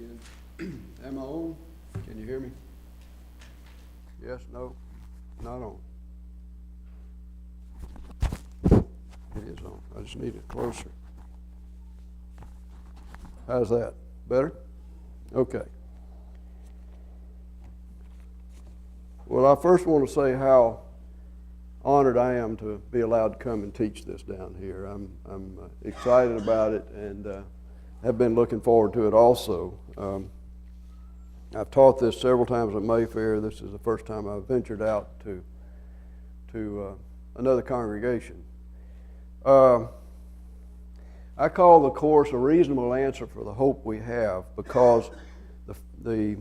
again. Am I on? Can you hear me? Yes, no, not on. It is on. I just need it closer. How's that? Better? Okay. Well, I first want to say how honored I am to be allowed to come and teach this down here. I'm excited about it and have been looking forward to it also. I've taught this several times at Mayfair. This is the first time I've ventured out to another congregation. I call the course A Reasonable Answer for the Hope We Have because the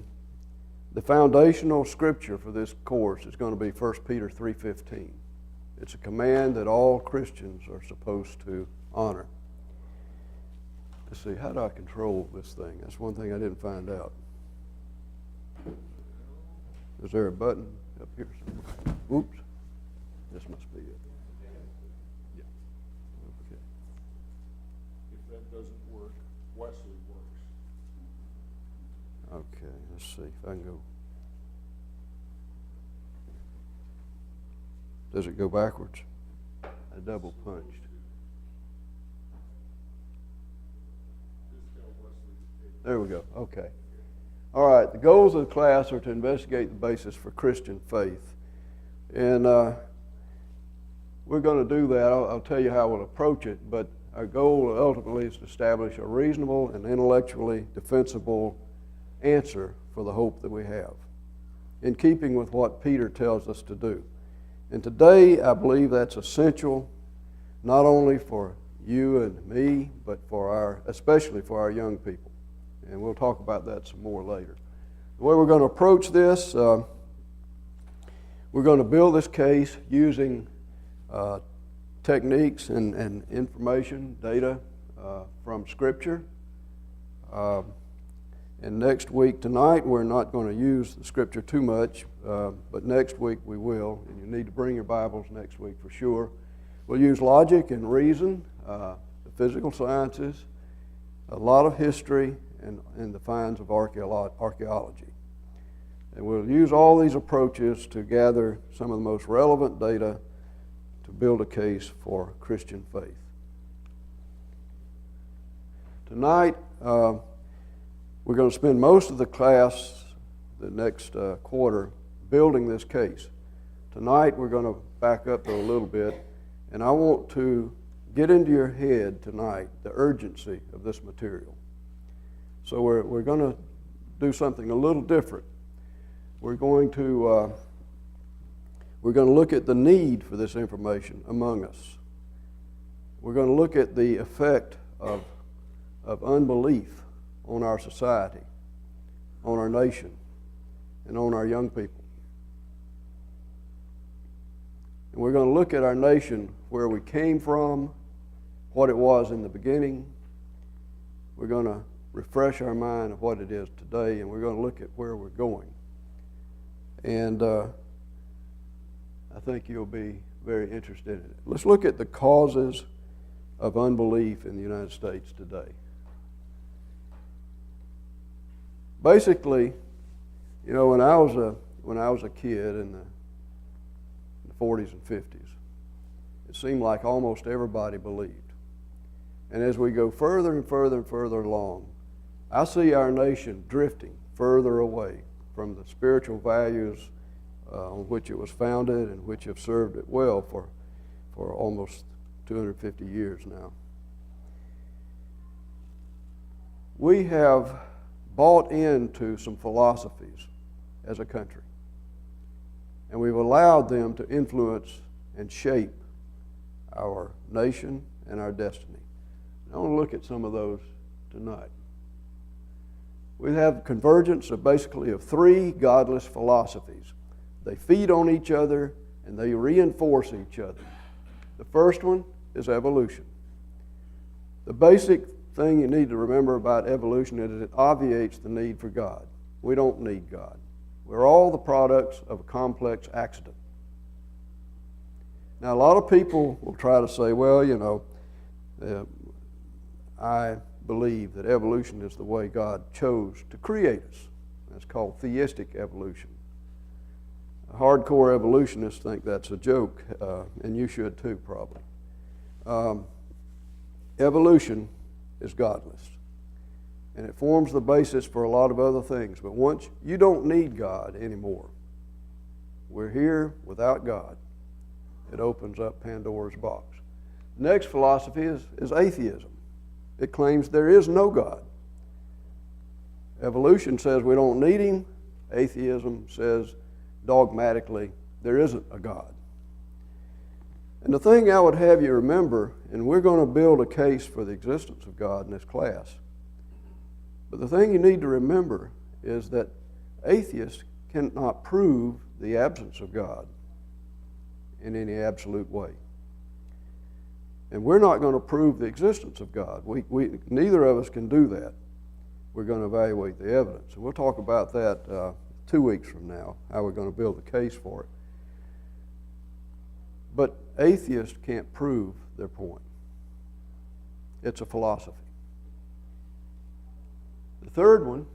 foundational scripture for this course is going to be 1 Peter 3:15. It's a command that all Christians are supposed to honor. Let's see, how do I control this thing? That's one thing I didn't find out. Is there a button up here somewhere? Oops. This must be it. Yeah. Okay. If that doesn't work, Wesley works. Okay, let's see if I can go. Does it go backwards? I double punched. There we go. Okay. All right. The goals of the class are to investigate the basis for Christian faith. And we're going to do that. I'll tell you how we'll approach it. But our goal ultimately is to establish a reasonable and intellectually defensible answer for the hope that we have, in keeping with what Peter tells us to do. And today, I believe that's essential, not only for you and me, but especially for our young people. And we'll talk about that some more later. The way we're going to approach this, we're going to build this case using techniques and information, data from Scripture. And next week, tonight, we're not going to use the Scripture too much, but next week we will. And you need to bring your Bibles next week for sure. We'll use logic and reason, the physical sciences, a lot of history, and the finds of archaeology. And we'll use all these approaches to gather some of the most relevant data to build a case for Christian faith. Tonight, we're going to spend most of the class, the next quarter, building this case. Tonight, we're going to back up a little bit, and I want to get into your head tonight the urgency of this material. So we're going to do something a little different. We're going to look at the need for this information among us. We're going to look at the effect of unbelief on our society, on our nation, and on our young people. And we're going to look at our nation, where we came from, what it was in the beginning. We're going to refresh our mind of what it is today, and we're going to look at where we're going. And I think you'll be very interested in it. Let's look at the causes of unbelief in the United States today. Basically, you know, when I was a kid in the 40s and 50s, it seemed like almost everybody believed. And as we go further and further and further along, I see our nation drifting further away from the spiritual values on which it was founded and which have served it well for almost 250 years now. We have bought into some philosophies as a country, and we've allowed them to influence and shape our nation and our destiny. I want to look at some of those tonight. We have convergence of basically of three godless philosophies. They feed on each other and they reinforce each other. The first one is evolution. The basic thing you need to remember about evolution is it obviates the need for God. We don't need God. We're all the products of a complex accident. Now, a lot of people will try to say, well, you know, I believe that evolution is the way God chose to create us. That's called theistic evolution. Hardcore evolutionists think that's a joke, and you should too, probably. Evolution is godless, and it forms the basis for a lot of other things. But once you don't need God anymore, we're here without God. It opens up Pandora's box. The next philosophy is atheism. It claims there is no God. Evolution says we don't need him. Atheism says dogmatically there isn't a God. And the thing I would have you remember, and we're going to build a case for the existence of God in this class, but the thing you need to remember is that atheists cannot prove the absence of God in any absolute way. And we're not going to prove the existence of God. Neither of us can do that. We're going to evaluate the evidence. And we'll talk about that 2 weeks from now, how we're going to build a case for it. But atheists can't prove their point. It's a philosophy. The third one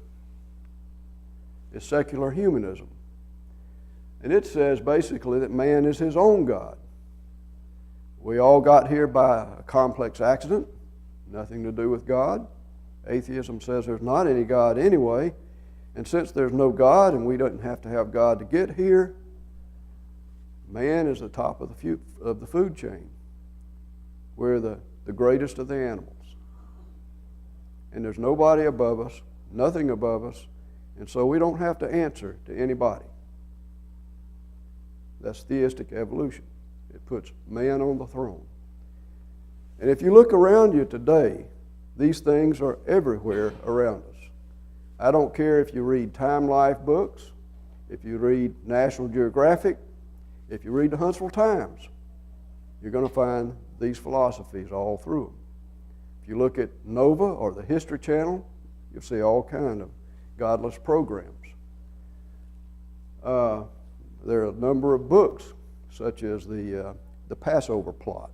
is secular humanism. And it says basically that man is his own God. We all got here by a complex accident, nothing to do with God. Atheism says there's not any God anyway, and since there's no God and we don't have to have God to get here, man is the top of the food chain. We're the greatest of the animals. And there's nobody above us, nothing above us, and so we don't have to answer to anybody. That's theistic evolution. It puts man on the throne. And if you look around you today, these things are everywhere around us. I don't care if you read Time Life books, if you read National Geographic, if you read the Huntsville Times, you're going to find these philosophies all through them. If you look at Nova or the History Channel, you'll see all kinds of godless programs. There are a number of books, such as the Passover Plot.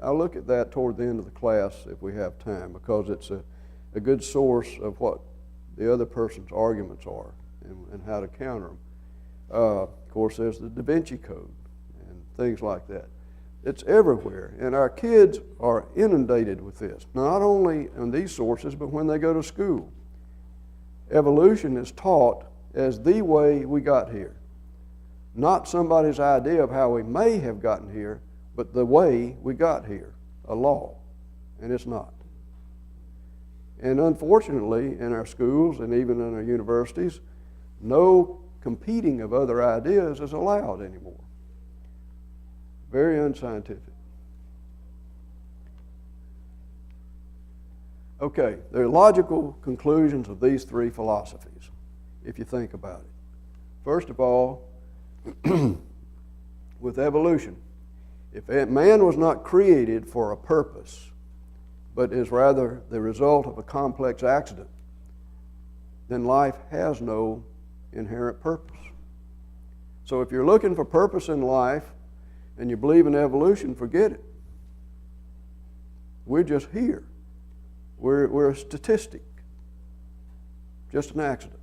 I'll look at that toward the end of the class if we have time, because it's a good source of what the other person's arguments are and how to counter them. Of course, there's the Da Vinci Code and things like that. It's everywhere, and our kids are inundated with this, not only in these sources, but when they go to school. Evolution is taught as the way we got here. Not somebody's idea of how we may have gotten here, but the way we got here, a law, and it's not. And unfortunately, in our schools and even in our universities, no competing of other ideas is allowed anymore. Very unscientific. Okay, there are logical conclusions of these three philosophies, if you think about it. First of all, with evolution, if man was not created for a purpose, but is rather the result of a complex accident, then life has no inherent purpose. So if you're looking for purpose in life and you believe in evolution, forget it. We're just here. We're a statistic, just an accident.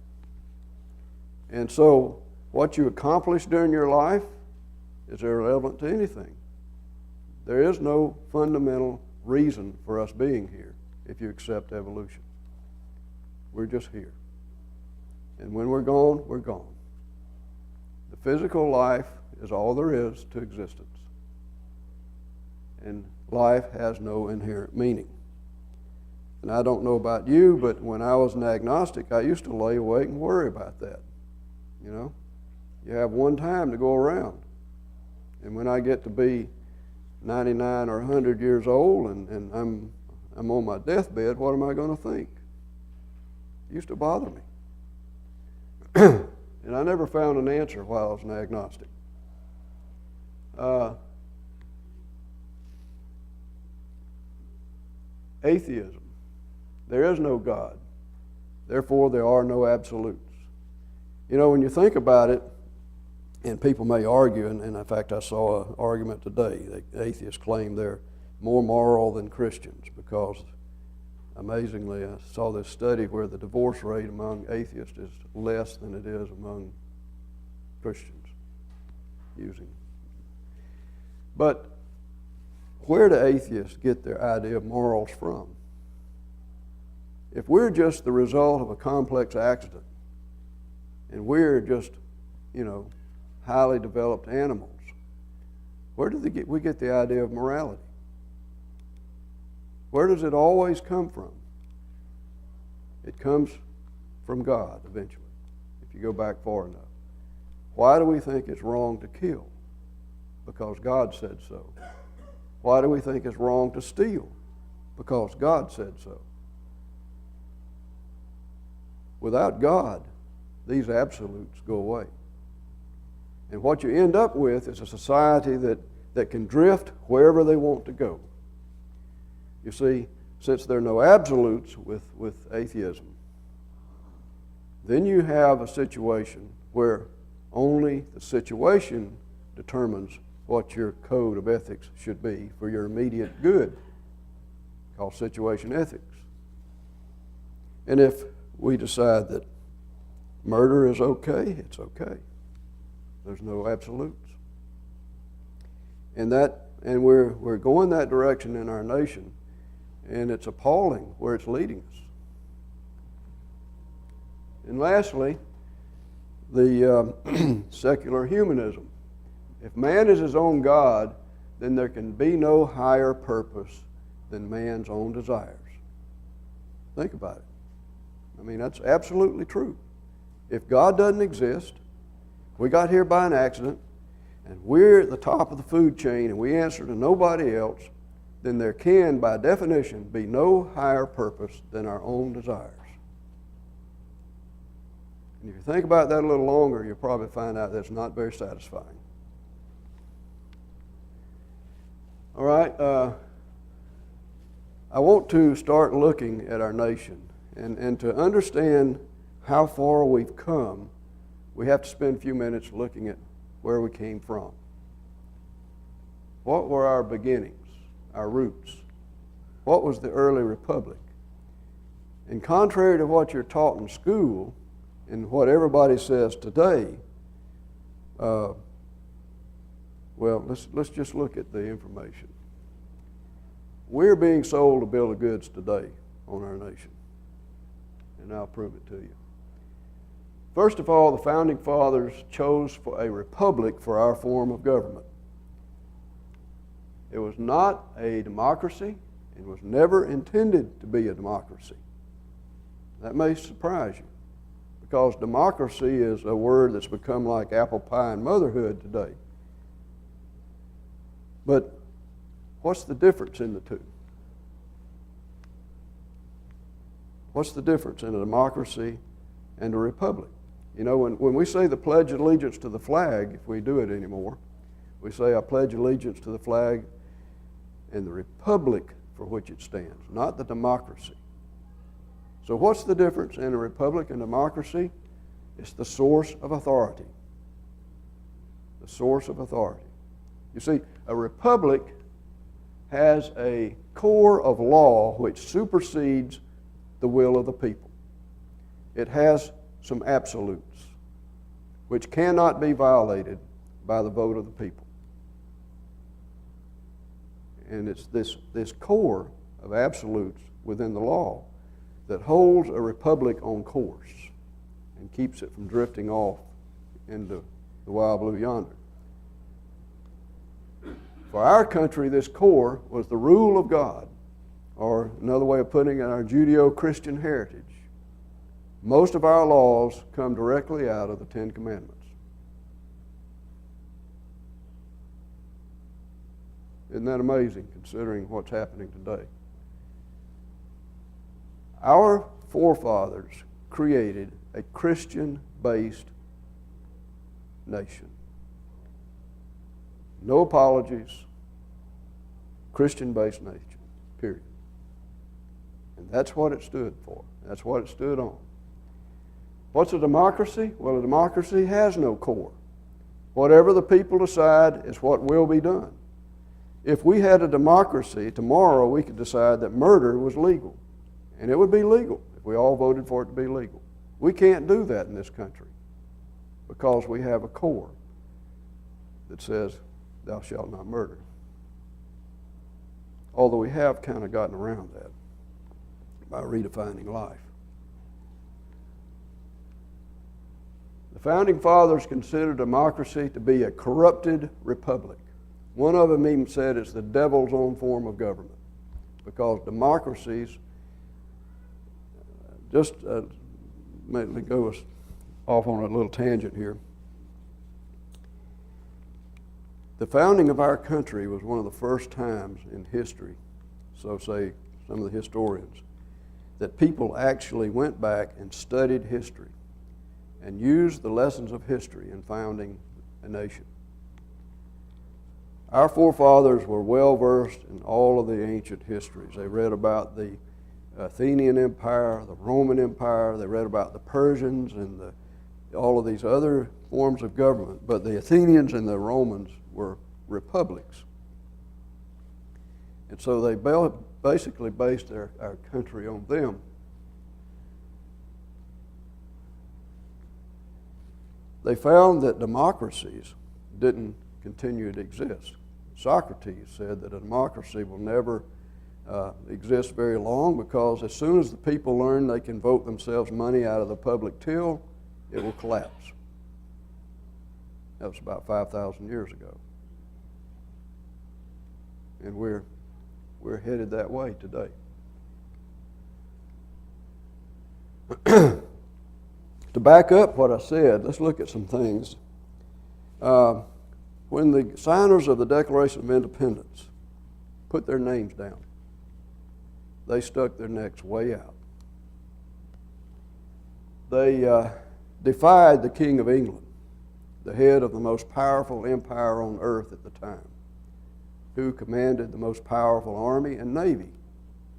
And so what you accomplish during your life is irrelevant to anything. There is no fundamental reason for us being here if you accept evolution. We're just here. And when we're gone, we're gone. The physical life is all there is to existence. And life has no inherent meaning. And I don't know about you, but when I was an agnostic, I used to lay awake and worry about that. You know, you have one time to go around. And when I get to be 99 or 100 years old and I'm on my deathbed, what am I going to think? It used to bother me. And I never found an answer while I was an agnostic. Atheism. There is no God. Therefore, there are no absolutes. You know, when you think about it, and people may argue, and in fact I saw an argument today that atheists claim they're more moral than Christians, because amazingly I saw this study where the divorce rate among atheists is less than it is among Christians using. But where do atheists get their idea of morals from? If we're just the result of a complex accident, and we're just, highly developed animals, where do we get the idea of morality? Where does it always come from? It comes from God eventually, if you go back far enough. Why do we think it's wrong to kill? Because God said so. Why do we think it's wrong to steal? Because God said so. Without God, these absolutes go away. And what you end up with is a society that can drift wherever they want to go. You see, since there are no absolutes with atheism, then you have a situation where only the situation determines what your code of ethics should be for your immediate good, called situation ethics. And if we decide that murder is okay, it's okay. There's no absolutes. And we're going that direction in our nation, and it's appalling where it's leading us. And lastly, the secular humanism. If man is his own God, then there can be no higher purpose than man's own desires. Think about it. I mean, that's absolutely true. If God doesn't exist, we got here by an accident, and we're at the top of the food chain and we answer to nobody else, then there can, by definition, be no higher purpose than our own desires. And if you think about that a little longer, you'll probably find out that's not very satisfying. All right, I want to start looking at our nation, and to understand how far we've come, we have to spend a few minutes looking at where we came from. What were our beginnings, our roots? What was the early republic? And contrary to what you're taught in school and what everybody says today, well, let's just look at the information. We're being sold a bill of goods today on our nation, and I'll prove it to you. First of all, the Founding Fathers chose for a republic for our form of government. It was not a democracy and was never intended to be a democracy. That may surprise you, because democracy is a word that's become like apple pie and motherhood today. But what's the difference in the two? What's the difference in a democracy and a republic? You know, when we say the Pledge of Allegiance to the flag, if we do it anymore, we say I pledge allegiance to the flag and the republic for which it stands, not the democracy. So what's the difference in a republic and democracy? It's the source of authority. The source of authority. You see, a republic has a core of law which supersedes the will of the people. It has some absolutes which cannot be violated by the vote of the people. And it's this core of absolutes within the law that holds a republic on course and keeps it from drifting off into the wild blue yonder. For our country, this core was the rule of God, or another way of putting it, our Judeo-Christian heritage. Most of our laws come directly out of the Ten Commandments. Isn't that amazing, considering what's happening today? Our forefathers created a Christian-based nation. No apologies, Christian-based nation, period. And that's what it stood for. That's what it stood on. What's a democracy? Well, a democracy has no core. Whatever the people decide is what will be done. If we had a democracy, tomorrow we could decide that murder was legal. And it would be legal if we all voted for it to be legal. We can't do that in this country because we have a core that says, thou shalt not murder. Although we have kind of gotten around that by redefining life. The Founding Fathers considered democracy to be a corrupted republic. One of them even said it's the devil's own form of government, because democracies, just let me go off on a little tangent here. The founding of our country was one of the first times in history, so say some of the historians, that people actually went back and studied history and used the lessons of history in founding a nation. Our forefathers were well versed in all of the ancient histories. They read about the Athenian Empire, the Roman Empire, they read about the Persians and all of these other forms of government, but the Athenians and the Romans were republics. And so they basically based our country on them. They found that democracies didn't continue to exist. Socrates said that a democracy will never exist very long, because as soon as the people learn they can vote themselves money out of the public till, it will collapse. That was about 5,000 years ago. And we're headed that way today. To back up what I said, let's look at some things. When the signers of the Declaration of Independence put their names down, they stuck their necks way out. They defied the King of England, the head of the most powerful empire on earth at the time, who commanded the most powerful army and navy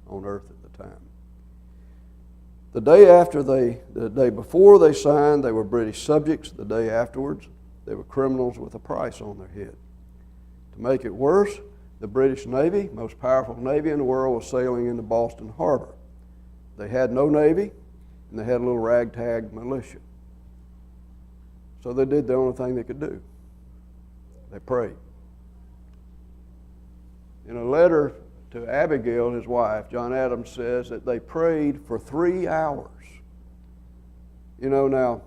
on earth at the time. The day before they signed, they were British subjects. The day afterwards, they were criminals with a price on their head. To make it worse, the British Navy, most powerful navy in the world, was sailing into Boston Harbor. They had no navy, and they had a little ragtag militia. So they did the only thing they could do. They prayed. In a letter to Abigail, his wife, John Adams says that they prayed for 3 hours. You know, now,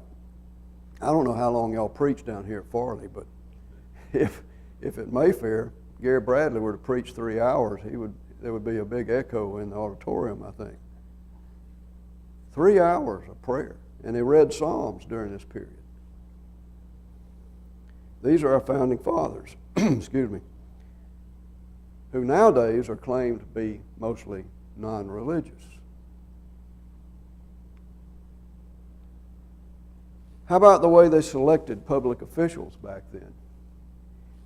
I don't know how long y'all preach down here at Farley, but if at Mayfair, Gary Bradley were to preach 3 hours, there would be a big echo in the auditorium, I think. 3 hours of prayer. And they read Psalms during this period. These are our founding fathers, excuse me, who nowadays are claimed to be mostly non-religious. How about the way they selected public officials back then?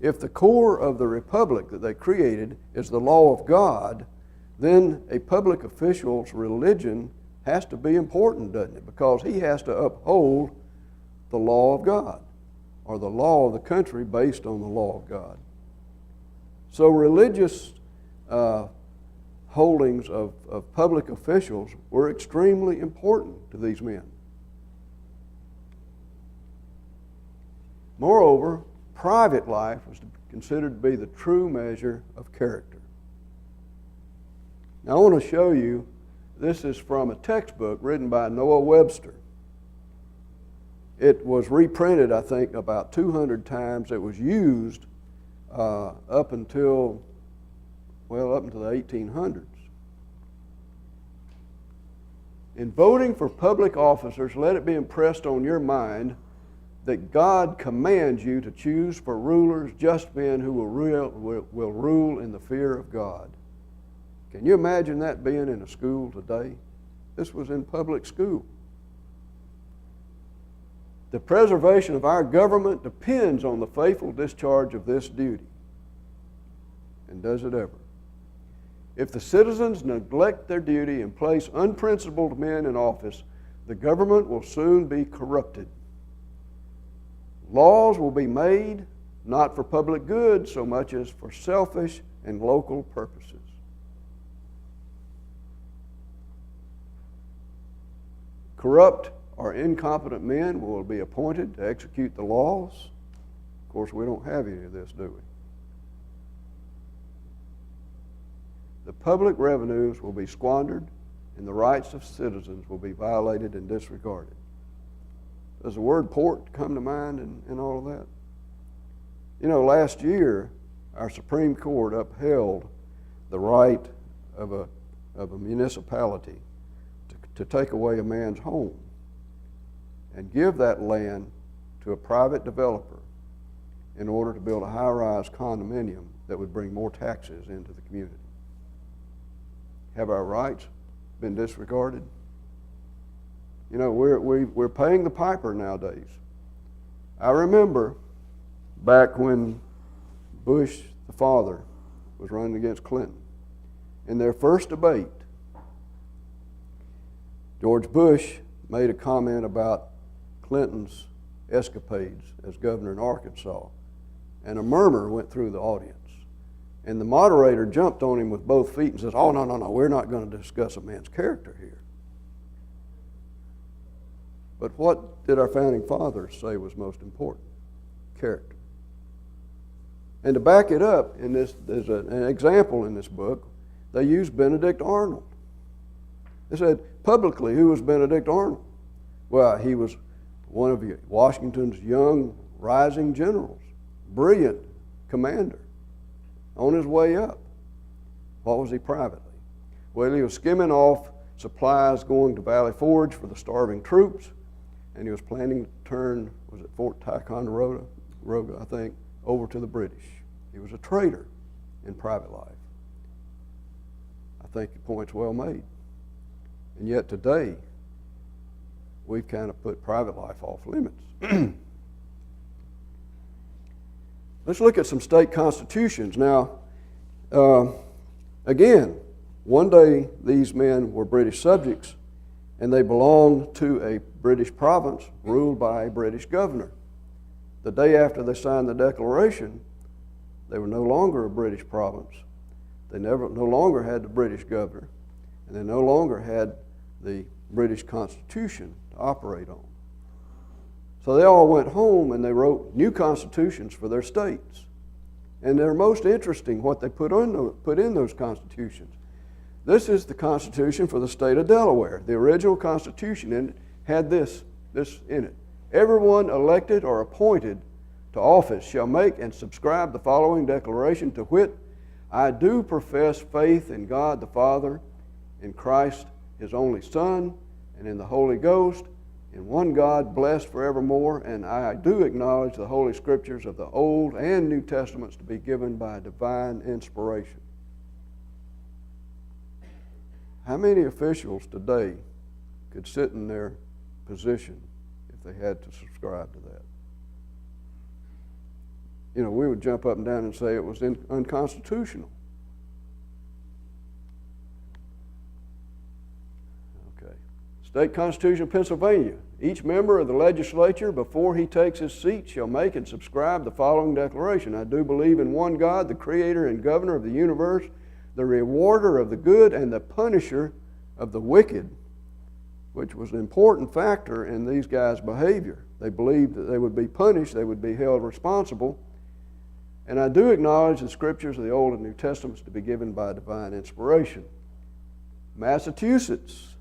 If the core of the republic that they created is the law of God, then a public official's religion has to be important, doesn't it? Because he has to uphold the law of God, or the law of the country based on the law of God. So religious holdings of public officials were extremely important to these men. Moreover, private life was considered to be the true measure of character. Now I want to show you, this is from a textbook written by Noah Webster. It was reprinted, I think, about 200 times. It was used up until the 1800s. In voting for public officers, let it be impressed on your mind that God commands you to choose for rulers just men who will rule in the fear of God. Can you imagine that being in a school today? This was in public school. The preservation of our government depends on the faithful discharge of this duty. And does it ever? If the citizens neglect their duty and place unprincipled men in office, the government will soon be corrupted. Laws will be made not for public good so much as for selfish and local purposes. Corrupt or incompetent men will be appointed to execute the laws. Of course, we don't have any of this, do we? The public revenues will be squandered, and the rights of citizens will be violated and disregarded. Does the word port come to mind in all of that? You know, last year, our Supreme Court upheld the right of a municipality to take away a man's home and give that land to a private developer in order to build a high-rise condominium that would bring more taxes into the community. Have our rights been disregarded? You know, we're paying the piper nowadays. I remember back when Bush, the father, was running against Clinton. In their first debate, George Bush made a comment about Clinton's escapades as governor in Arkansas, and a murmur went through the audience. And the moderator jumped on him with both feet and says, "Oh, no, we're not going to discuss a man's character here." But what did our founding fathers say was most important? Character. And to back it up, in this, there's an example in this book. They used Benedict Arnold. They said publicly, who was Benedict Arnold? Well, he was one of Washington's young rising generals, brilliant commander, on his way up. What was he privately? Well, he was skimming off supplies going to Valley Forge for the starving troops, and he was planning to turn, was it Fort Ticonderoga, I think, over to the British. He was a traitor in private life. I think the point's well made. And yet today, we've kind of put private life off limits. Let's look at some state constitutions. Now, again, one day these men were British subjects, and they belonged to a British province ruled by a British governor. The day after they signed the Declaration, they were no longer a British province. They no longer had the British governor, and they no longer had the British Constitution to operate on. So they all went home and they wrote new constitutions for their states. And they're most interesting what they put in those constitutions. This is the Constitution for the state of Delaware. The original Constitution had this in it. Everyone elected or appointed to office shall make and subscribe the following declaration, to wit, I do profess faith in God the Father, in Christ His only Son, and in the Holy Ghost, in one God, blessed forevermore, and I do acknowledge the Holy Scriptures of the Old and New Testaments to be given by divine inspiration. How many officials today could sit in their position if they had to subscribe to that? You know, we would jump up and down and say it was unconstitutional. Okay. State Constitution of Pennsylvania. Each member of the legislature, before he takes his seat, shall make and subscribe the following declaration. I do believe in one God, the creator and governor of the universe, the rewarder of the good and the punisher of the wicked, which was an important factor in these guys' behavior. They believed that they would be punished, they would be held responsible. And I do acknowledge the Scriptures of the Old and New Testaments to be given by divine inspiration. Massachusetts.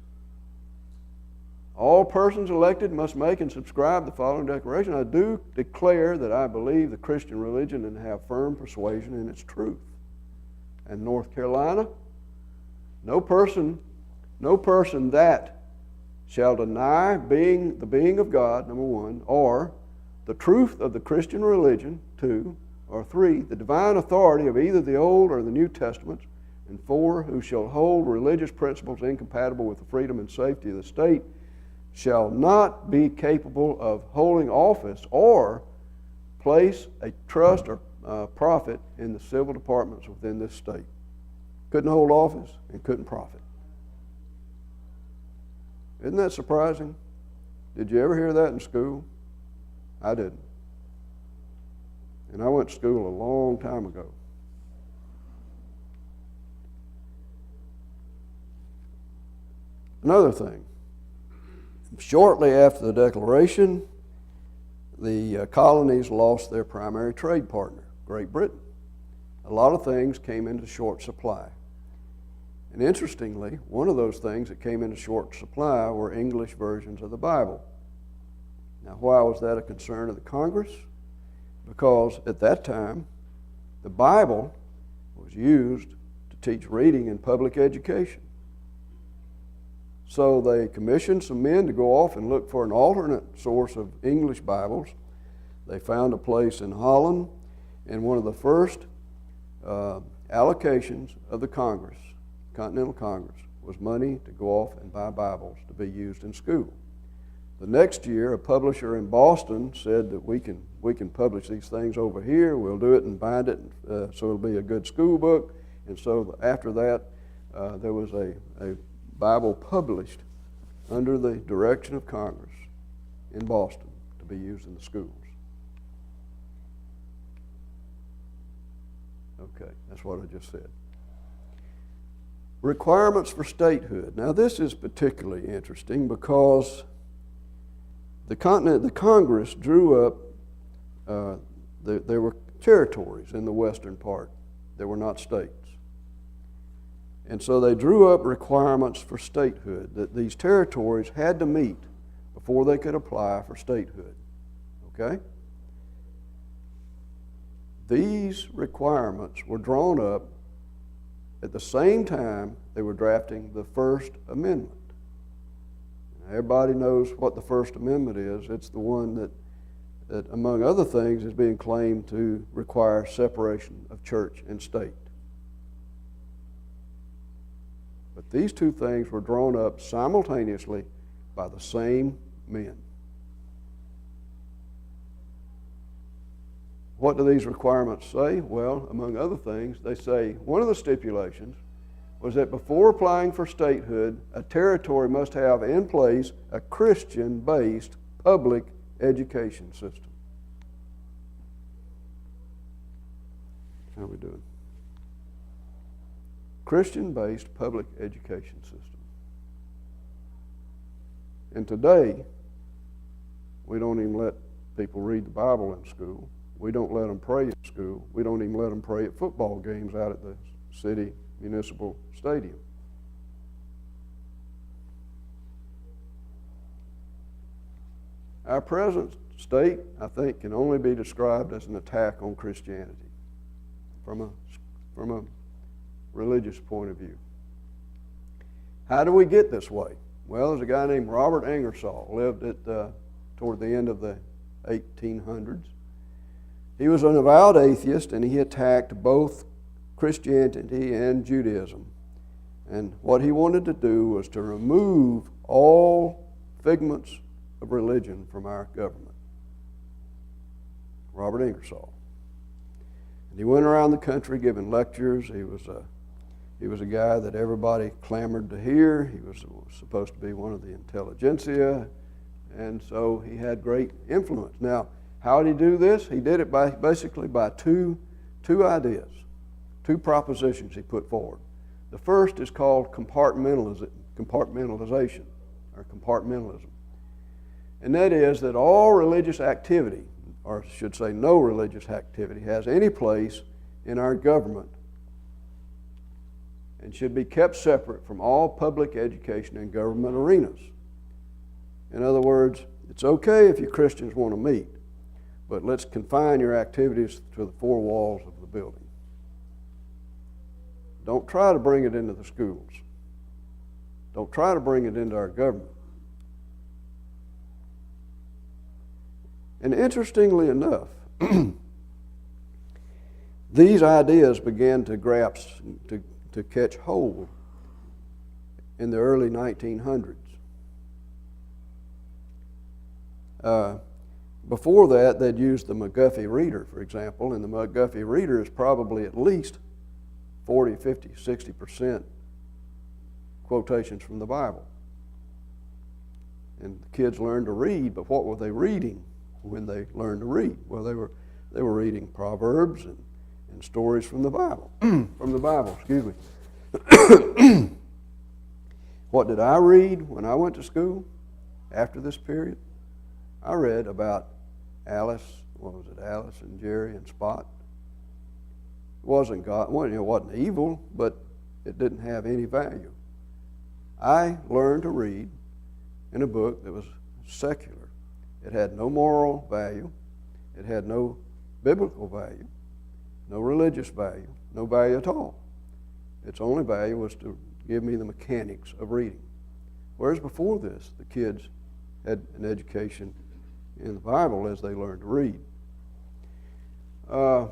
All persons elected must make and subscribe the following declaration. I do declare that I believe the Christian religion and have firm persuasion in its truth. And North Carolina, no person that shall deny the being of God, number one, or the truth of the Christian religion, two, or three, the divine authority of either the Old or the New Testaments, and four, who shall hold religious principles incompatible with the freedom and safety of the state, shall not be capable of holding office or place a trust or profit in the civil departments within this state. Couldn't hold office and couldn't profit. Isn't that surprising? Did you ever hear that in school? I didn't. And I went to school a long time ago. Another thing, shortly after the Declaration, the colonies lost their primary trade partner, Great Britain. A lot of things came into short supply. And interestingly, one of those things that came into short supply were English versions of the Bible. Now, why was that a concern of the Congress? Because at that time, the Bible was used to teach reading in public education. So they commissioned some men to go off and look for an alternate source of English Bibles. They found a place in Holland, and one of the first allocations of the Congress, Continental Congress, was money to go off and buy Bibles to be used in school. The next year, a publisher in Boston said that we can publish these things over here. We'll do it and bind it so it'll be a good school book. And so after that, there was a Bible published under the direction of Congress in Boston to be used in the schools. Okay, that's what I just said. Requirements for statehood. Now this is particularly interesting because the Congress drew up, there were territories in the western part. They were not states. And so they drew up requirements for statehood that these territories had to meet before they could apply for statehood. Okay? These requirements were drawn up at the same time they were drafting the First Amendment. Everybody knows what the First Amendment is. It's the one that, among other things, is being claimed to require separation of church and state. But these two things were drawn up simultaneously by the same men. What do these requirements say? Well, among other things, they say one of the stipulations was that before applying for statehood, a territory must have in place a Christian-based public education system. How are we doing? Christian-based public education system. And today, we don't even let people read the Bible in school. We don't let them pray in school. We don't even let them pray at football games out at the city municipal stadium. Our present state, I think, can only be described as an attack on Christianity from a religious point of view. How do we get this way? Well, there's a guy named Robert Ingersoll, lived toward the end of the 1800s. He was an avowed atheist, and he attacked both Christianity and Judaism. And what he wanted to do was to remove all figments of religion from our government. Robert Ingersoll. And he went around the country giving lectures. He was a guy that everybody clamored to hear. He was supposed to be one of the intelligentsia, and so he had great influence. Now, how did he do this? He did it basically by two ideas, two propositions he put forward. The first is called compartmentalization, or compartmentalism. And that is that all religious activity, or I should say no religious activity, has any place in our government and should be kept separate from all public education and government arenas. In other words, it's okay if you Christians want to meet, but let's confine your activities to the four walls of the building. Don't try to bring it into the schools. Don't try to bring it into our government. And interestingly enough, these ideas began to catch hold in the early 1900s. Before that, they'd used the McGuffey Reader, for example, and the McGuffey Reader is probably at least 40, 50, 60% quotations from the Bible. And the kids learned to read, but what were they reading when they learned to read? Well, they were reading Proverbs and stories from the Bible, excuse me. What did I read when I went to school after this period? I read about Alice and Jerry and Spot. It wasn't God, well, it wasn't evil, but it didn't have any value. I learned to read in a book that was secular. It had no moral value. It had no biblical value, no religious value, no value at all. Its only value was to give me the mechanics of reading. Whereas before this, the kids had an education in the Bible as they learned to read. So,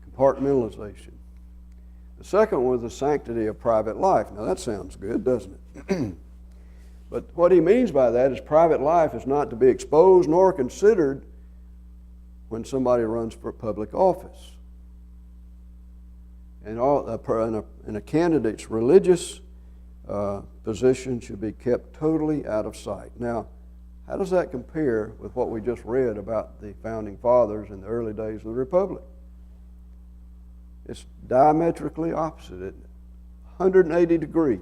compartmentalization. The second was the sanctity of private life. Now that sounds good, doesn't it? But what he means by that is private life is not to be exposed nor considered when somebody runs for public office. And a candidate's religious position should be kept totally out of sight. Now, how does that compare with what we just read about the founding fathers in the early days of the Republic? It's diametrically opposite, isn't it? 180 degrees.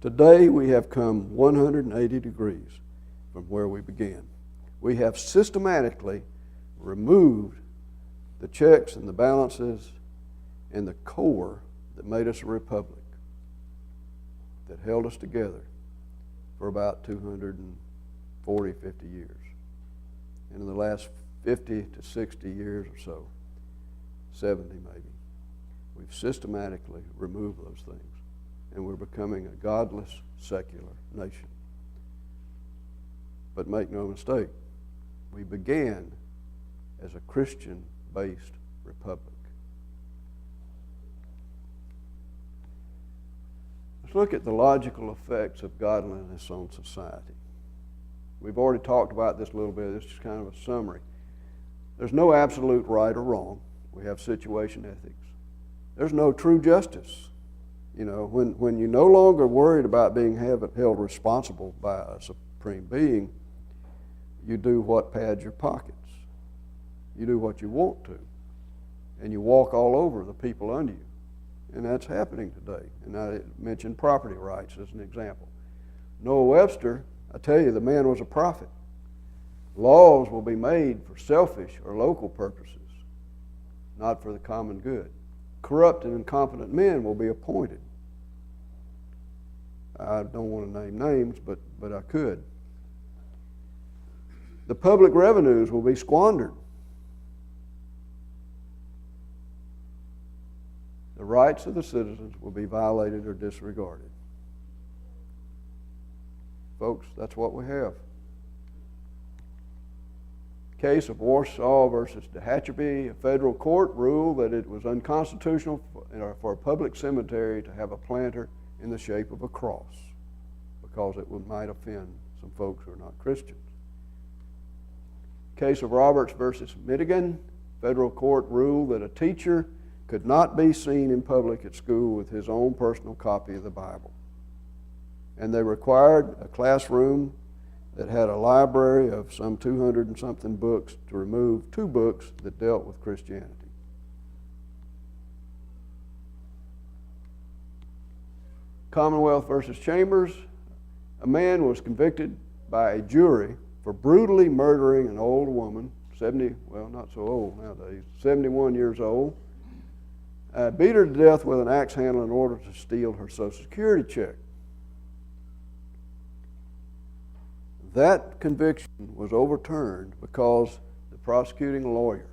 Today we have come 180 degrees from where we began. We have systematically removed the checks and the balances and the core that made us a republic, that held us together for about 240, 50 years. And in the last 50 to 60 years or so, 70 maybe, we've systematically removed those things. And we're becoming a godless, secular nation. But make no mistake, we began as a Christian-based republic. Let's look at the logical effects of godliness on society. We've already talked about this a little bit. This is kind of a summary. There's no absolute right or wrong. We have situation ethics. There's no true justice. You know, when you're no longer worried about being held responsible by a supreme being, you do what pads your pockets. You do what you want to. And you walk all over the people under you. And that's happening today. And I mentioned property rights as an example. Noah Webster, I tell you, the man was a prophet. Laws will be made for selfish or local purposes, not for the common good. Corrupt and incompetent men will be appointed. I don't want to name names, but I could. The public revenues will be squandered. The rights of the citizens will be violated or disregarded. Folks, that's what we have. Case of Warsaw versus Tehachapi, a federal court ruled that it was unconstitutional for a public cemetery to have a planter in the shape of a cross because it might offend some folks who are not Christians. Case of Roberts versus Michigan, federal court ruled that a teacher could not be seen in public at school with his own personal copy of the Bible. And they required a classroom that had a library of some 200 and something books to remove 2 books that dealt with Christianity. Commonwealth versus Chambers, a man was convicted by a jury for brutally murdering an old woman, 70, well, not so old nowadays, 71 years old, beat her to death with an axe handle in order to steal her Social Security check. That conviction was overturned because the prosecuting lawyer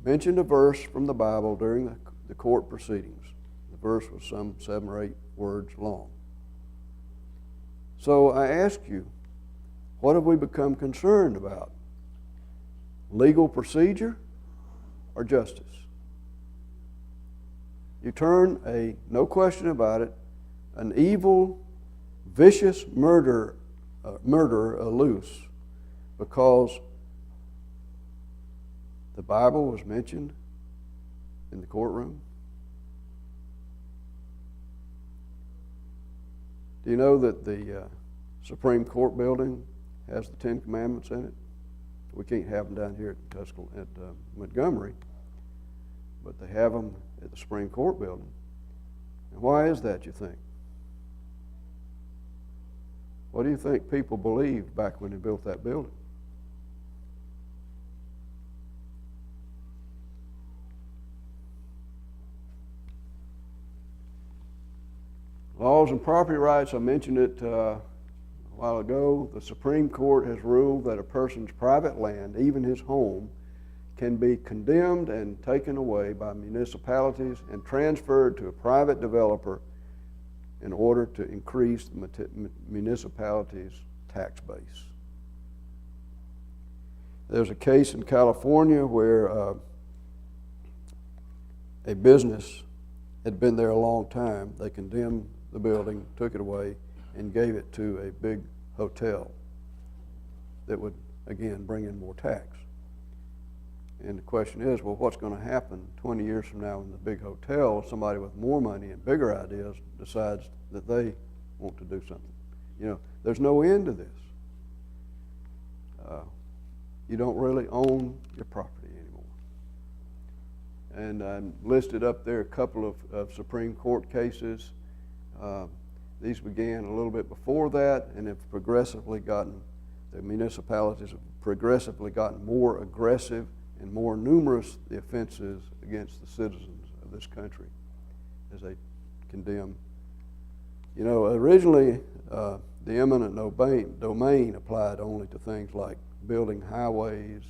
mentioned a verse from the Bible during the court proceedings. The verse was some 7 or 8 words long. So I ask you, what have we become concerned about? Legal procedure or justice? You turn no question about it, an evil, vicious murderer loose because the Bible was mentioned in the courtroom. Do you know that the Supreme Court building has the 10 Commandments in it? We can't have them down here at Montgomery, but they have them at the Supreme Court building. And why is that, you think? What do you think people believed back when they built that building? Laws and property rights, I mentioned it a while ago. The Supreme Court has ruled that a person's private land, even his home, can be condemned and taken away by municipalities and transferred to a private developer in order to increase the municipality's tax base. There's a case in California where a business had been there a long time. They condemned the building, took it away, and gave it to a big hotel that would, again, bring in more tax. And the question is, well, what's going to happen 20 years from now when the big hotel, somebody with more money and bigger ideas, decides that they want to do something? You know, there's no end to this. You don't really own your property anymore. And I listed up there a couple of Supreme Court cases. These began a little bit before that and have progressively gotten, the municipalities have progressively gotten more aggressive and more numerous the offenses against the citizens of this country as they condemn. You know, originally the eminent domain applied only to things like building highways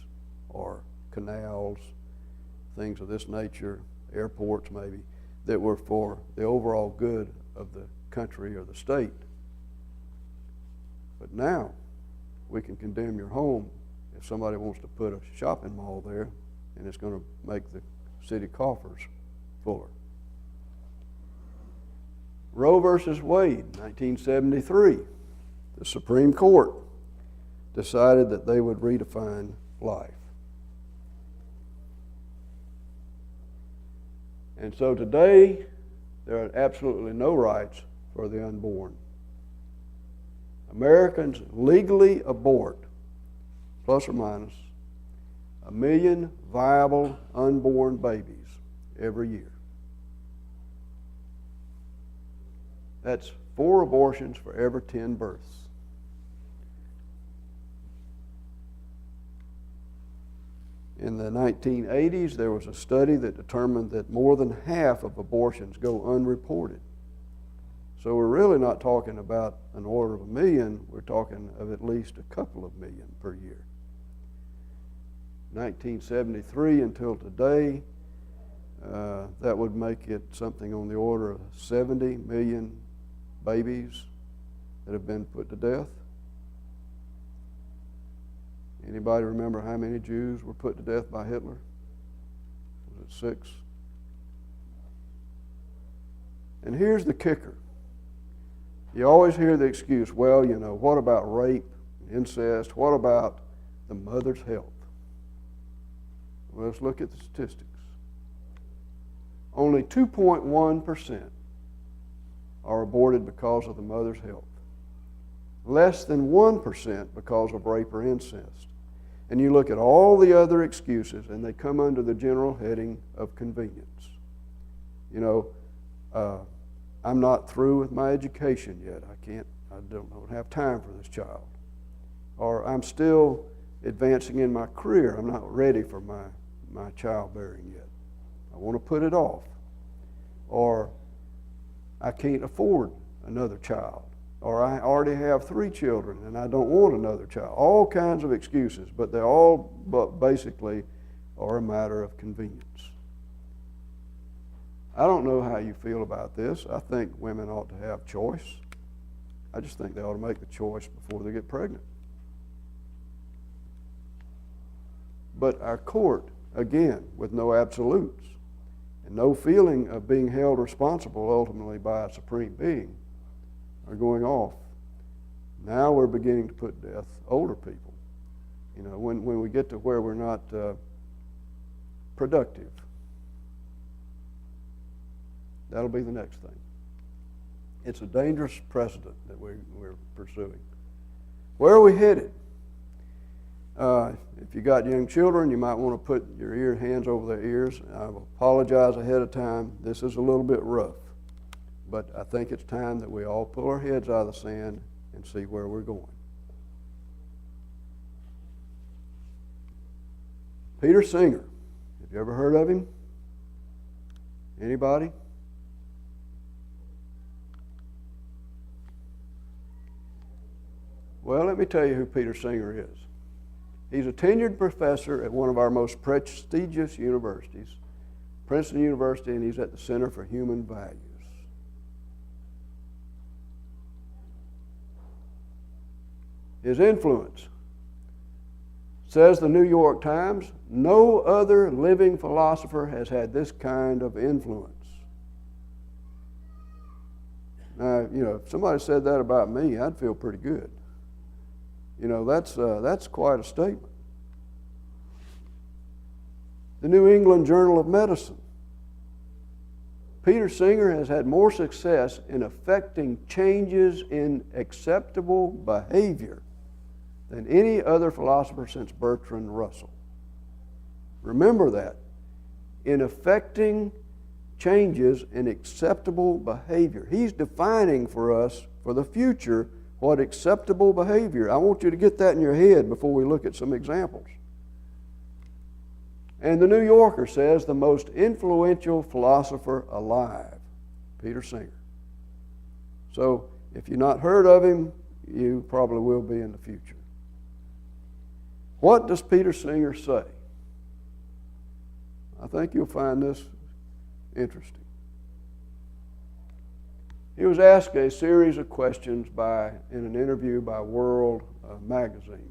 or canals, things of this nature, airports maybe, that were for the overall good of the country or the state. But now we can condemn your home if somebody wants to put a shopping mall there, and it's going to make the city coffers fuller. Roe versus Wade, 1973, the Supreme Court decided that they would redefine life. And so today, there are absolutely no rights for the unborn. Americans legally abort, plus or minus, 1 million viable unborn babies every year. That's 4 abortions for every 10 births. In the 1980s, there was a study that determined that more than half of abortions go unreported. So we're really not talking about an order of 1 million, we're talking of at least a couple of million per year. 1973 until today, that would make it something on the order of 70 million babies that have been put to death. Anybody remember how many Jews were put to death by Hitler? Was it 6? And here's the kicker. You always hear the excuse, well, you know, what about rape, incest? What about the mother's health? Well, let's look at the statistics. Only 2.1% are aborted because of the mother's health. Less than 1% because of rape or incest. And you look at all the other excuses, and they come under the general heading of convenience. You know, I'm not through with my education yet. I don't have time for this child. Or I'm still advancing in my career. I'm not ready for my childbearing yet. I want to put it off. Or I can't afford another child. Or I already have 3 children and I don't want another child. All kinds of excuses, but they all basically are a matter of convenience. I don't know how you feel about this. I think women ought to have choice. I just think they ought to make the choice before they get pregnant. But our court, again, with no absolutes and no feeling of being held responsible ultimately by a supreme being, are going off. Now we're beginning to put to death older people. You know, when we get to where we're not productive, that'll be the next thing. It's a dangerous precedent that we're pursuing. Where are we headed? If you got young children, you might want to put your hands over their ears. I apologize ahead of time. This is a little bit rough. But I think it's time that we all pull our heads out of the sand and see where we're going. Peter Singer. Have you ever heard of him? Anybody? Well, let me tell you who Peter Singer is. He's a tenured professor at one of our most prestigious universities, Princeton University, and he's at the Center for Human Values. His influence, says the New York Times, no other living philosopher has had this kind of influence. Now, if somebody said that about me, I'd feel pretty good. That's quite a statement. The New England Journal of Medicine. Peter Singer has had more success in affecting changes in acceptable behavior than any other philosopher since Bertrand Russell. Remember that. In affecting changes in acceptable behavior. He's defining for us, for the future, what acceptable behavior. I want you to get that in your head before we look at some examples. And the New Yorker says the most influential philosopher alive, Peter Singer. So if you've not heard of him, you probably will be in the future. What does Peter Singer say? I think you'll find this interesting. He was asked a series of questions in an interview by World magazine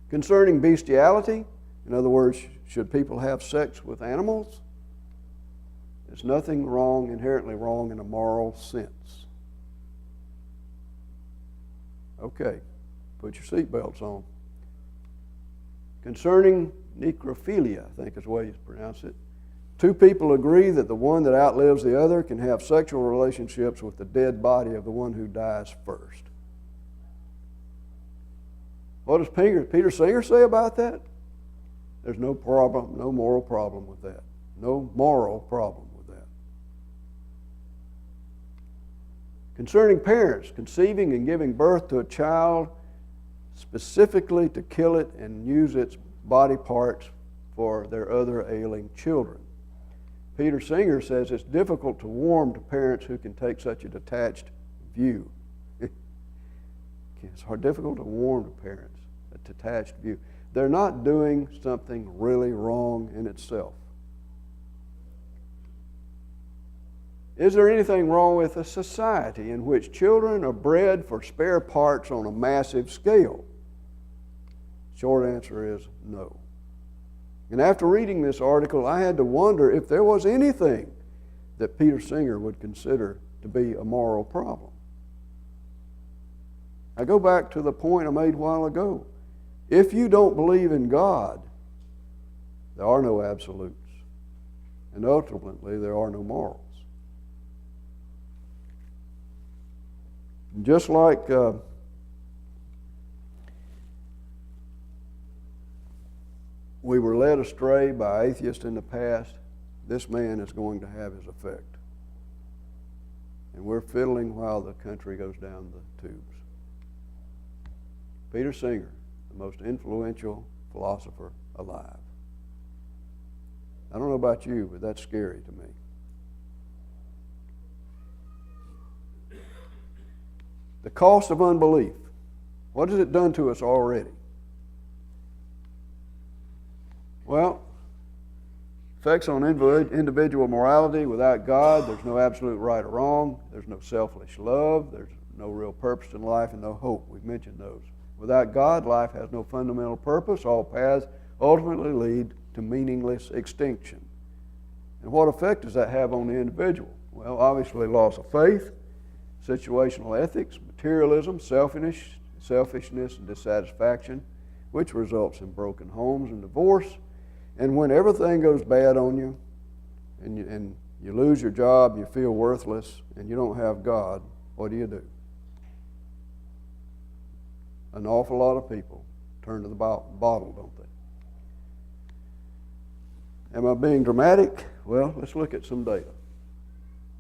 concerning bestiality. In other words, should people have sex with animals? There's nothing inherently wrong in a moral sense. Okay, put your seatbelts on. Concerning necrophilia, I think is the way you pronounce it, two people agree that the one that outlives the other can have sexual relationships with the dead body of the one who dies first. What does Peter Singer say about that? There's no problem, no moral problem with that. No moral problem with that. Concerning parents conceiving and giving birth to a child specifically to kill it and use its body parts for their other ailing children. Peter Singer says it's difficult to warm to parents who can take such a detached view. It's difficult to warm to parents, a detached view. They're not doing something really wrong in itself. Is there anything wrong with a society in which children are bred for spare parts on a massive scale? Short answer is no. And after reading this article, I had to wonder if there was anything that Peter Singer would consider to be a moral problem. I go back to the point I made a while ago. If you don't believe in God, there are no absolutes. And ultimately, there are no morals. Just like we were led astray by atheists in the past, this man is going to have his effect. And we're fiddling while the country goes down the tubes. Peter Singer, the most influential philosopher alive. I don't know about you, but that's scary to me. The cost of unbelief. What has it done to us already? Well, effects on individual morality. Without God, there's no absolute right or wrong. There's no selfish love. There's no real purpose in life and no hope. We've mentioned those. Without God, life has no fundamental purpose. All paths ultimately lead to meaningless extinction. And what effect does that have on the individual? Well, obviously loss of faith, situational ethics, materialism, selfishness, and dissatisfaction, which results in broken homes and divorce. And when everything goes bad on you, and you lose your job, you feel worthless, and you don't have God, what do? An awful lot of people turn to the bottle, don't they? Am I being dramatic? Well, let's look at some data.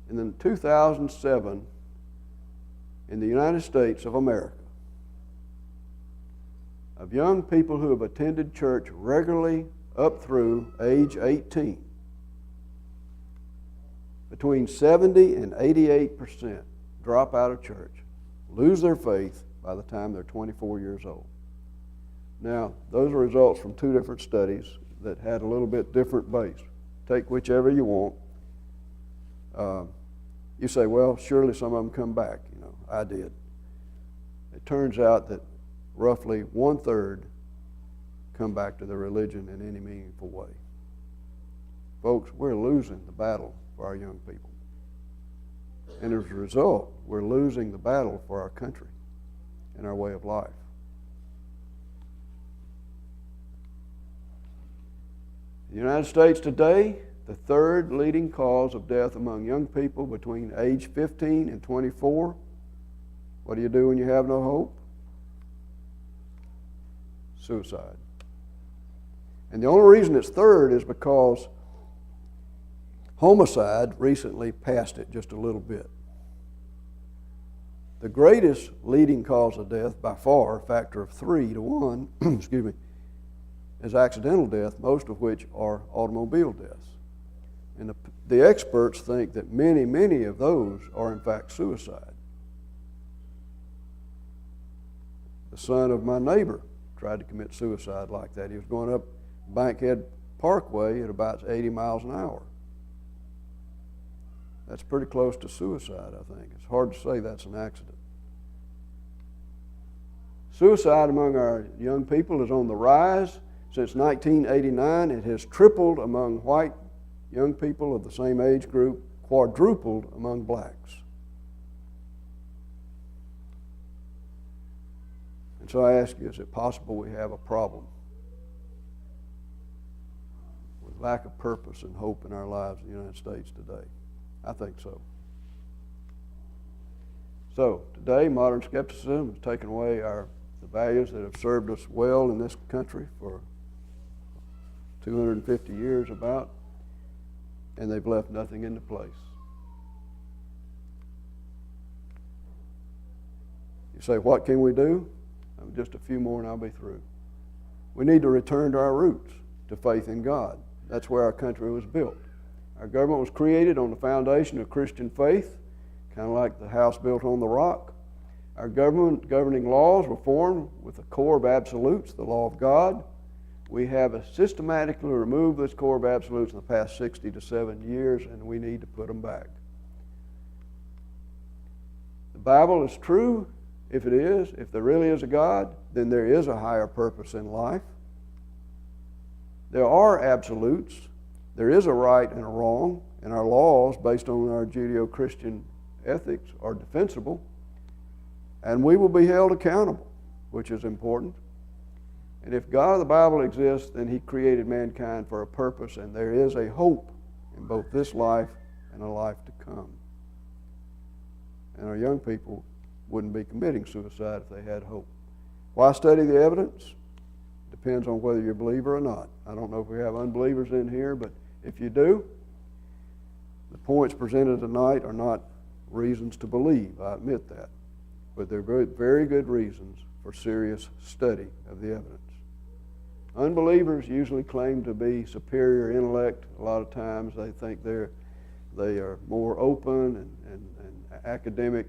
In 2007, in the United States of America of young people who have attended church regularly up through age 18, between 70 and 88% drop out of church, lose their faith by the time they're 24 years old. Now, those are results from two different studies that had a little bit different base. Take whichever you want. You say, well, surely some of them come back. I did. It turns out that roughly 1/3 come back to their religion in any meaningful way. Folks, we're losing the battle for our young people. And as a result, we're losing the battle for our country and our way of life. In the United States today, the third leading cause of death among young people between age 15 and 24. What do you do when you have no hope? Suicide. And the only reason it's third is because homicide recently passed it just a little bit. The greatest leading cause of death by far, a factor of 3 to 1, excuse me, is accidental death, most of which are automobile deaths. And the experts think that many of those are in fact suicide. The son of my neighbor tried to commit suicide like that. He was going up Bankhead Parkway at about 80 miles an hour. That's pretty close to suicide, I think. It's hard to say that's an accident. Suicide among our young people is on the rise. Since 1989, it has tripled among white young people of the same age group, quadrupled among blacks. And so I ask you, is it possible we have a problem with lack of purpose and hope in our lives in the United States today? I think so. So today, modern skepticism has taken away the values that have served us well in this country for 250 years about, and they've left nothing into place. You say, what can we do? Just a few more and I'll be through. We need to return to our roots, to faith in God. That's where our country was built. Our government was created on the foundation of Christian faith, kind of like the house built on the rock. Our governing laws were formed with a core of absolutes, the law of God. We have systematically removed this core of absolutes in the past 60 to 70 years, and we need to put them back. The Bible is true. If it is, if there really is a God, then there is a higher purpose in life. There are absolutes. There is a right and a wrong, and our laws, based on our Judeo-Christian ethics, are defensible, and we will be held accountable, which is important. And if God of the Bible exists, then He created mankind for a purpose, and there is a hope in both this life and a life to come. And our young people wouldn't be committing suicide if they had hope. Why study the evidence? Depends on whether you're a believer or not. I don't know if we have unbelievers in here, but if you do, the points presented tonight are not reasons to believe. I admit that. But they're very, very good reasons for serious study of the evidence. Unbelievers usually claim to be superior intellect. A lot of times they think they are more open and academic.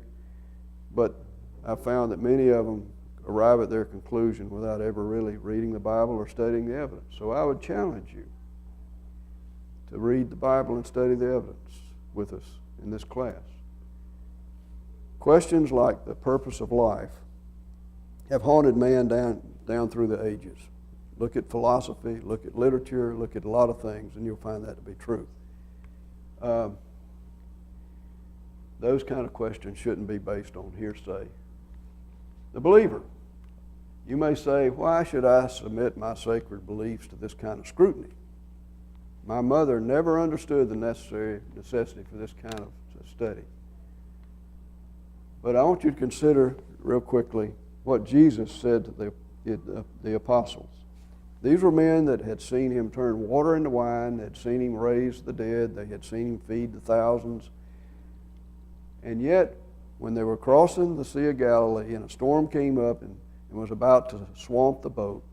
But I've found that many of them arrive at their conclusion without ever really reading the Bible or studying the evidence. So I would challenge you to read the Bible and study the evidence with us in this class. Questions like the purpose of life have haunted man down through the ages. Look at philosophy, look at literature, look at a lot of things, and you'll find that to be true. Those kind of questions shouldn't be based on hearsay. The believer. You may say, why should I submit my sacred beliefs to this kind of scrutiny? My mother never understood the necessity for this kind of study. But I want you to consider real quickly what Jesus said to the apostles. These were men that had seen Him turn water into wine, they had seen Him raise the dead, they had seen Him feed the thousands. And yet, when they were crossing the Sea of Galilee and a storm came up and was about to swamp the boat,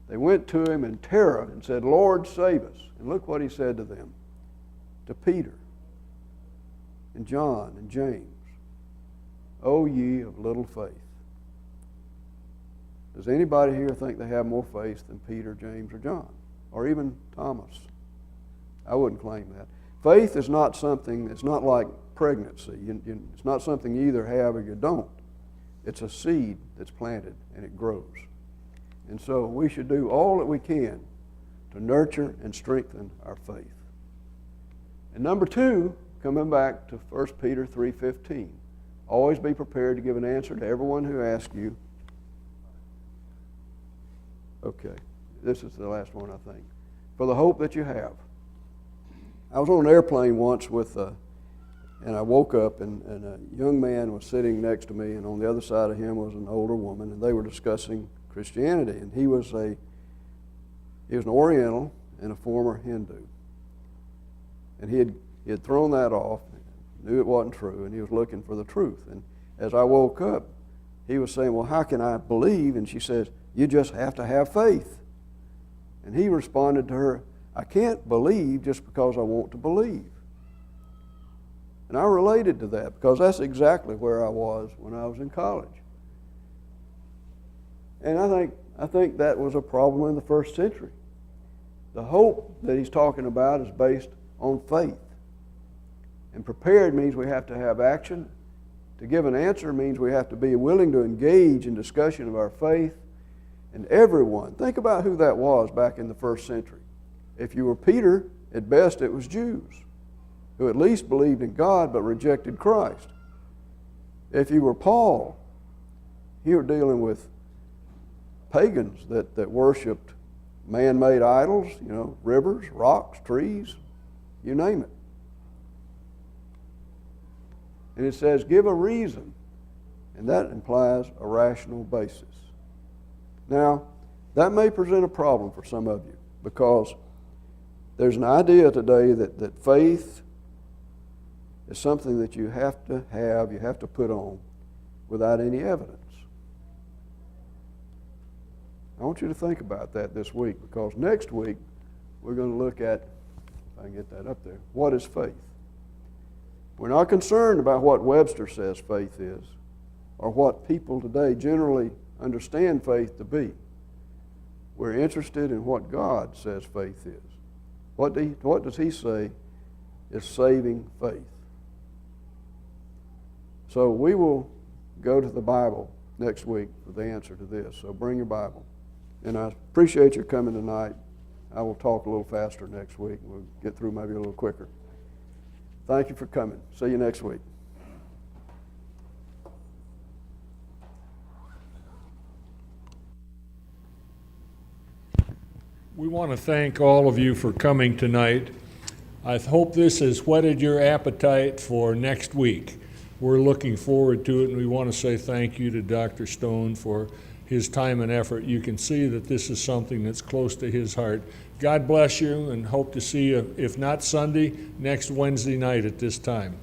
they went to him in terror and said, "Lord, save us." And look what he said to them, to Peter and John and James, "O ye of little faith." Does anybody here think they have more faith than Peter, James, or John, or even Thomas? I wouldn't claim that. Faith is not something, it's not like pregnancy. It's not something you either have or you don't. It's a seed that's planted and it grows. And so we should do all that we can to nurture and strengthen our faith. And number two, coming back to 1 Peter 3:15, always be prepared to give an answer to everyone who asks you. Okay, this is the last one, I think. For the hope that you have. I was on an airplane once and I woke up and a young man was sitting next to me, and on the other side of him was an older woman, and they were discussing Christianity. And he was an Oriental and a former Hindu. And he had thrown that off, knew it wasn't true, and he was looking for the truth. And as I woke up, he was saying, "Well, how can I believe?" And she says, "You just have to have faith." And he responded to her, "I can't believe just because I want to believe." And I related to that because that's exactly where I was when I was in college. And I think that was a problem in the first century. The hope that he's talking about is based on faith. And prepared means we have to have action. To give an answer means we have to be willing to engage in discussion of our faith. And everyone, think about who that was back in the first century. If you were Peter, at best it was Jews, who at least believed in God but rejected Christ. If you were Paul, you were dealing with pagans that worshiped man-made idols, rivers, rocks, trees, you name it. And it says, give a reason, and that implies a rational basis. Now, that may present a problem for some of you because there's an idea today that faith is something that you have to put on without any evidence. I want you to think about that this week because next week we're going to look at, if I can get that up there, what is faith? We're not concerned about what Webster says faith is or what people today generally understand faith to be. We're interested in what God says faith is. What does He say is saving faith? So we will go to the Bible next week for the answer to this. So bring your Bible. And I appreciate your coming tonight. I will talk a little faster next week. We'll get through maybe a little quicker. Thank you for coming. See you next week. We want to thank all of you for coming tonight. I hope this has whetted your appetite for next week. We're looking forward to it, and we want to say thank you to Dr. Stone for his time and effort. You can see that this is something that's close to his heart. God bless you, and hope to see you, if not Sunday, next Wednesday night at this time.